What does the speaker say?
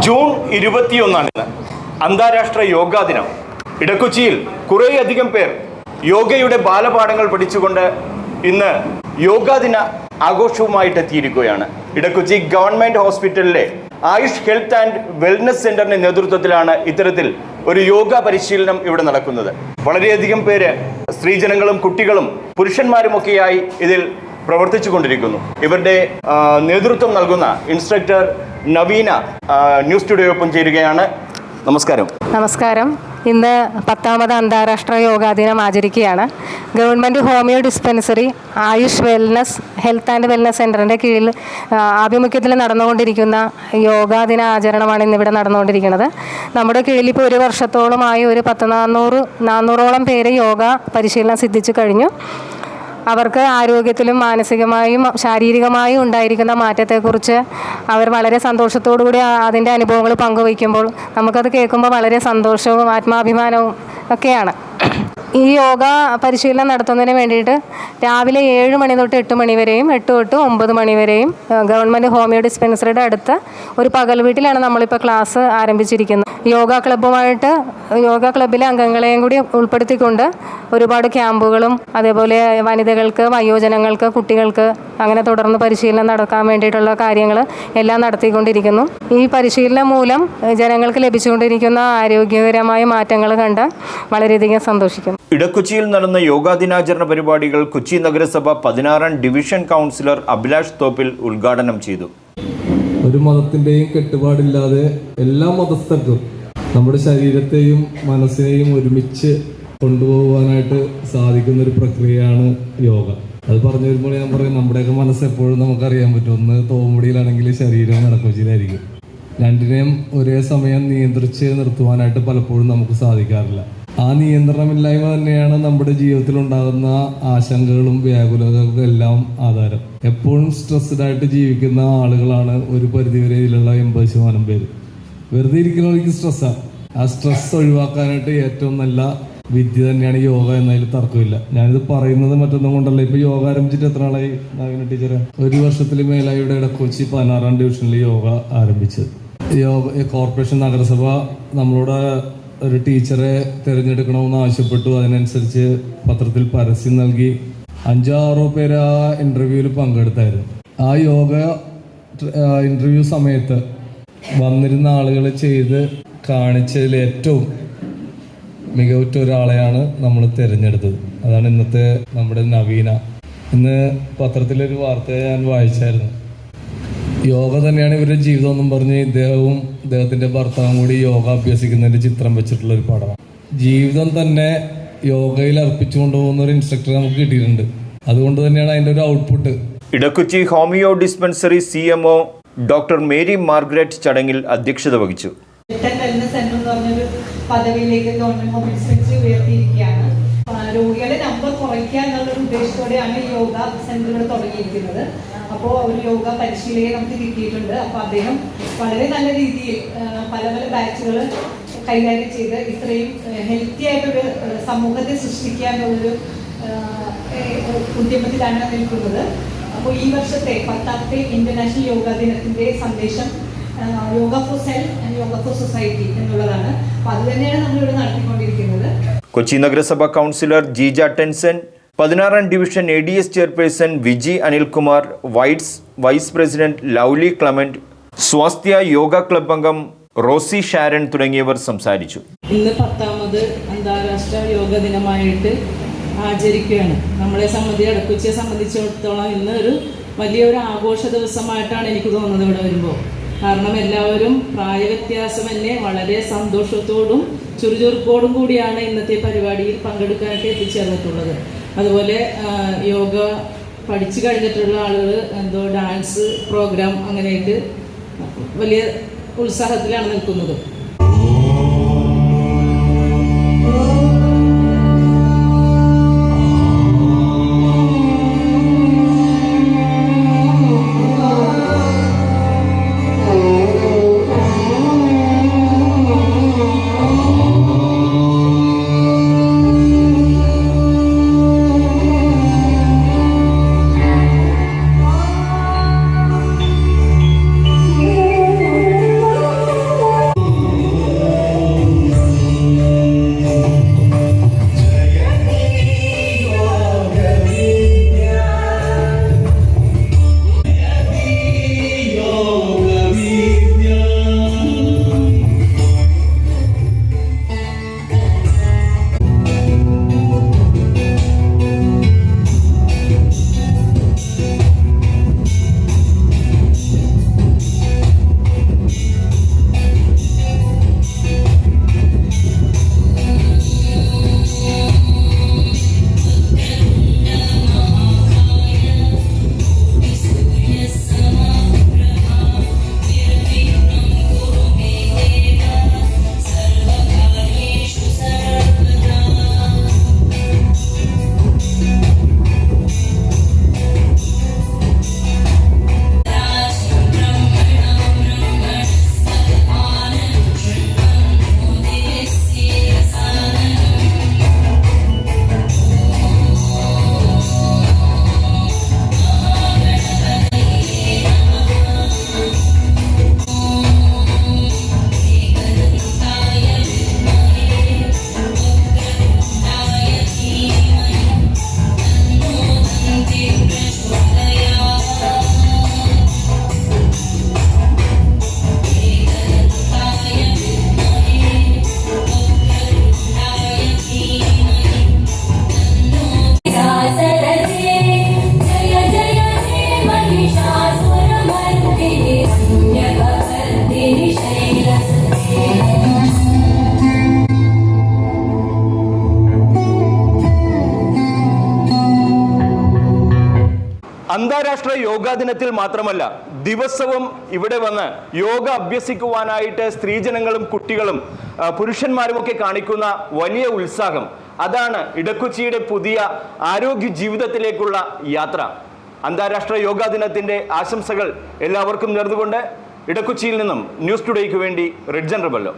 June 21 അന്താരാഷ്ട്ര യോഗാ ദിനം. ഇടക്കൊച്ചിയിൽ കുറേയധികം പേർ യോഗയുടെ ബാലപാഠങ്ങൾ പഠിച്ചുകൊണ്ട് ഇന്ന് യോഗാ ദിന ആഘോഷവുമായിട്ട് എത്തിയിരിക്കുകയാണ്. ഇടക്കൊച്ചി ഗവൺമെൻറ് ഹോസ്പിറ്റലിലെ ആയുഷ് ഹെൽത്ത് ആൻഡ് വെൽനസ് സെൻ്ററിൻ്റെ നേതൃത്വത്തിലാണ് ഇത്തരത്തിൽ ഒരു യോഗ പരിശീലനം ഇവിടെ നടക്കുന്നത്. വളരെയധികം പേര് സ്ത്രീജനങ്ങളും കുട്ടികളും പുരുഷന്മാരുമൊക്കെയായി ഇതിൽ പ്രവർത്തിച്ചു കൊണ്ടിരിക്കുന്നു. ഇവരുടെ നേതൃത്വം നൽകുന്ന ഇൻസ്ട്രക്ടർ നവീന ന്യൂസ് സ്റ്റുഡിയോയൊപ്പം ചേരുകയാണ്. നമസ്കാരം. നമസ്കാരം. ഇന്ന് 10ാമത് അന്താരാഷ്ട്ര യോഗാ ദിനം ആചരിക്കുകയാണ്. Government homeo dispensary AYUSH wellness health and wellness സെൻ്ററിൻ്റെ കീഴിൽ ആഭിമുഖ്യത്തിൽ നടന്നുകൊണ്ടിരിക്കുന്ന യോഗാ ദിന ആചരണമാണ് ഇന്നിവിടെ നടന്നുകൊണ്ടിരിക്കുന്നത്. നമ്മുടെ കീഴിൽ ഇപ്പോൾ ഒരു വർഷത്തോളമായി ഒരു 400ഓളം പേര് യോഗ പരിശീലനം സിദ്ധിച്ചു കഴിഞ്ഞു. അവർക്ക് ആരോഗ്യത്തിലും മാനസികമായും ശാരീരികമായും ഉണ്ടായിരിക്കുന്ന മാറ്റത്തെക്കുറിച്ച് അവർ വളരെ സന്തോഷത്തോടുകൂടി അതിൻ്റെ അനുഭവങ്ങൾ പങ്കുവയ്ക്കുമ്പോൾ നമുക്കത് കേൾക്കുമ്പോൾ വളരെ സന്തോഷവും ആത്മാഭിമാനവും ഒക്കെയാണ്. ഈ യോഗ പരിശീലനം നടത്തുന്നതിന് വേണ്ടിയിട്ട് രാവിലെ 7 മണി തൊട്ട് 8 മണി വരെയും 8 തൊട്ട് 9 മണി വരെയും ഗവൺമെൻറ് ഹോമിയോ ഡിസ്പെൻസറിയുടെ അടുത്ത് ഒരു പകൽ വീട്ടിലാണ് നമ്മളിപ്പോൾ ക്ലാസ് ആരംഭിച്ചിരിക്കുന്നത്. യോഗ ക്ലബ്ബിലെ അംഗങ്ങളെയും കൂടി ഉൾപ്പെടുത്തിക്കൊണ്ട് ഒരുപാട് ക്യാമ്പുകളും അതേപോലെ വനിതകൾക്ക്, വയോജനങ്ങൾക്ക്, കുട്ടികൾക്ക് അങ്ങനെ തുടർന്ന് പരിശീലനം നടക്കാൻ വേണ്ടിയിട്ടുള്ള കാര്യങ്ങൾ എല്ലാം നടത്തിക്കൊണ്ടിരിക്കുന്നു. ഈ പരിശീലനം മൂലം ജനങ്ങൾക്ക് ലഭിച്ചുകൊണ്ടിരിക്കുന്ന ആരോഗ്യകരമായ മാറ്റങ്ങൾ കണ്ട് വളരെയധികം സന്തോഷിക്കുന്നു. ഇടക്കൊച്ചിയിൽ നടന്ന യോഗാ ദിനാചരണ പരിപാടികൾ കൊച്ചി നഗരസഭ 16ാം ഡിവിഷൻ കൗൺസിലർ അഭിലാഷ് തോപ്പിൽ ഉദ്ഘാടനം ചെയ്തു. ഒരു മതത്തിൻ്റെയും കെട്ടുപാടില്ലാതെ എല്ലാ മതസ്ഥർക്കും നമ്മുടെ ശരീരത്തെയും മനസ്സിനെയും ഒരുമിച്ച് കൊണ്ടുപോകാനായിട്ട് സാധിക്കുന്ന ഒരു പ്രക്രിയയാണ് യോഗ. അത് പറഞ്ഞു വരുമ്പോൾ ഞാൻ പറയും, നമ്മുടെയൊക്കെ മനസ്സ് എപ്പോഴും നമുക്കറിയാൻ പറ്റും. ഒന്ന് തോമുടിയിലാണെങ്കിൽ ശരീരം ഇടക്കൊച്ചിയിലായിരിക്കും. രണ്ടിനെയും ഒരേ സമയം നിയന്ത്രിച്ച് നിർത്തുവാനായിട്ട് പലപ്പോഴും നമുക്ക് സാധിക്കാറില്ല. ആ നിയന്ത്രണമില്ലായ്മ തന്നെയാണ് നമ്മുടെ ജീവിതത്തിൽ ഉണ്ടാകുന്ന ആശങ്കകളും വ്യാകുലതകൾക്കും എല്ലാം ആധാരം. എപ്പോഴും സ്ട്രെസ്ഡ് ആയിട്ട് ജീവിക്കുന്ന ആളുകളാണ് ഒരു പരിധിവരെ ഇതിലുള്ള 80% പേര്. വെറുതെ ഇരിക്കുന്നവർക്ക് സ്ട്രെസ്സാണ്. ആ സ്ട്രെസ് ഒഴിവാക്കാനായിട്ട് ഏറ്റവും നല്ല വിദ്യ തന്നെയാണ് യോഗ എന്നതിൽ തർക്കമില്ല. ഞാനിത് പറയുന്നത് മറ്റൊന്നും കൊണ്ടല്ല. ഇപ്പൊ യോഗ ആരംഭിച്ചിട്ട് എത്ര നാളായി നാഗിന ടീച്ചറെ? 1 വർഷത്തിൽ മേലായി ഇവിടെ ഇടക്കൊച്ചി 16ാം ഡിവിഷനിൽ യോഗ ആരംഭിച്ചത്. കോർപ്പറേഷൻ നഗരസഭ നമ്മളോട് ഒരു ടീച്ചറെ തിരഞ്ഞെടുക്കണമെന്ന് ആവശ്യപ്പെട്ടു. അതിനനുസരിച്ച് പത്രത്തിൽ പരസ്യം നൽകി 5-6 പേര് ആ ഇന്റർവ്യൂവിൽ പങ്കെടുത്തായിരുന്നു. ആ യോഗ ഇന്റർവ്യൂ സമയത്ത് വന്നിരുന്ന ആളുകൾ ചെയ്ത് കാണിച്ചതിൽ ഏറ്റവും മികവുറ്റ ഒരാളെയാണ് നമ്മൾ തിരഞ്ഞെടുത്തത്. അതാണ് ഇന്നത്തെ നമ്മുടെ നവീന. ഇന്ന് പത്രത്തിലൊരു വാർത്ത ഞാൻ വായിച്ചായിരുന്നു. യോഗ തന്നെയാണ് ഇവരുടെ ജീവിതം എന്നും പറഞ്ഞ് ഇദ്ദേഹത്തിന്റെ ഭർത്താവും കൂടി യോഗ അഭ്യസിക്കുന്നതിന്റെ ചിത്രം വെച്ചിട്ടുള്ള ഒരു പടമാണ്. ജീവിതം തന്നെ യോഗയിൽ അർപ്പിച്ചുകൊണ്ടുപോകുന്ന ഒരു ഇൻസ്ട്രക്ടർ നമുക്ക് കിട്ടിയിട്ടുണ്ട്. അതുകൊണ്ട് തന്നെയാണ് അതിന്റെ ഒരു output. Edakochi homeo dispensary CMO doctor Mary Margaret ചടങ്ങിൽ അധ്യക്ഷത വഹിച്ചു. പദവിയിലേക്ക് ഗവൺമെന്റ് ഹോമിയോ ഡിസ്പെൻസറി ഉയർത്തിയിരിക്കുകയാണ്. രോഗികളുടെ നമ്പർ കുറയ്ക്കുക എന്നുള്ള ഉദ്ദേശത്തോടെയാണ് യോഗ സെന്ററുകൾ തുടങ്ങിയിരിക്കുന്നത്. അപ്പോൾ ഒരു യോഗ പരിശീലകയെ നമുക്ക് കിട്ടിയിട്ടുണ്ട്. അപ്പോൾ അദ്ദേഹം വളരെ നല്ല രീതിയിൽ പല ബാച്ചുകൾ കൈകാര്യം ചെയ്ത് ഇത്രയും ഹെൽത്തി ആയിട്ടൊരു സമൂഹത്തെ സൃഷ്ടിക്കുക എന്നുള്ളൊരു ഉദ്യമത്തിലാണ് നിൽക്കുന്നത്. അപ്പോൾ ഈ വർഷത്തെ 10ാമത്തെ ഇന്റർനാഷണൽ യോഗാ ദിനത്തിന്റെ സന്ദേശം yoga for self and yoga for society എന്നുള്ളതാണ്. അപ്പോൾ അത് തന്നെയാണ് നമ്മളിവിടെ നടത്തിക്കൊണ്ടിരിക്കുന്നത്. കൊച്ചി നഗരസഭ കൗൺസിലർ ജീജ ടെൻസൻ, 16ാം division ADS chairperson Viji Anilkumar, vice president Lovely Clement, Swasthya yoga club അംഗം റോസി ഷാരൻ തുടങ്ങിയവർ സംസാരിച്ചു. ഇന്ന് 10ാമത് അന്താരാഷ്ട്ര യോഗ ദിനമായിട്ട് ആചരിക്കുകയാണ്. ഇടക്കൊച്ചിയെ സംബന്ധിച്ചിടത്തോളം ഇന്ന് വലിയൊരു ആഘോഷ ദിവസമായിട്ടാണ് എനിക്ക് തോന്നുന്നത് ഇവിടെ വരുമ്പോൾ. കാരണം എല്ലാവരും പ്രായവ്യത്യാസമന്യേ വളരെ സന്തോഷത്തോടും ചുറുചുറുക്കോടും കൂടിയാണ് ഇന്നത്തെ പരിപാടിയിൽ പങ്കെടുക്കാനായിട്ട് എത്തിച്ചേർന്നിട്ടുള്ളത്. അതുപോലെ യോഗ പഠിച്ചു കഴിഞ്ഞിട്ടുള്ള ആളുകൾ ഡാൻസ് പ്രോഗ്രാം അങ്ങനെയായിട്ട് വലിയ ഉത്സാഹത്തിലാണ് നിൽക്കുന്നത്. അന്താരാഷ്ട്ര യോഗാ ദിനത്തിൽ മാത്രമല്ല ദിവസവും ഇവിടെ വന്ന് യോഗ അഭ്യസിക്കുവാനായിട്ട് സ്ത്രീജനങ്ങളും കുട്ടികളും പുരുഷന്മാരുമൊക്കെ കാണിക്കുന്ന വലിയ ഉത്സാഹം, അതാണ് ഇടക്കൊച്ചിയുടെ പുതിയ ആരോഗ്യ ജീവിതത്തിലേക്കുള്ള യാത്ര. അന്താരാഷ്ട്ര യോഗാ ദിനത്തിൻ്റെ ആശംസകൾ എല്ലാവർക്കും നേർന്നുകൊണ്ട് ഇടക്കൊച്ചിയിൽ നിന്നും ന്യൂസ് ടുഡേക്ക് വേണ്ടി റിഡ്ജൻ റബല്ലോ.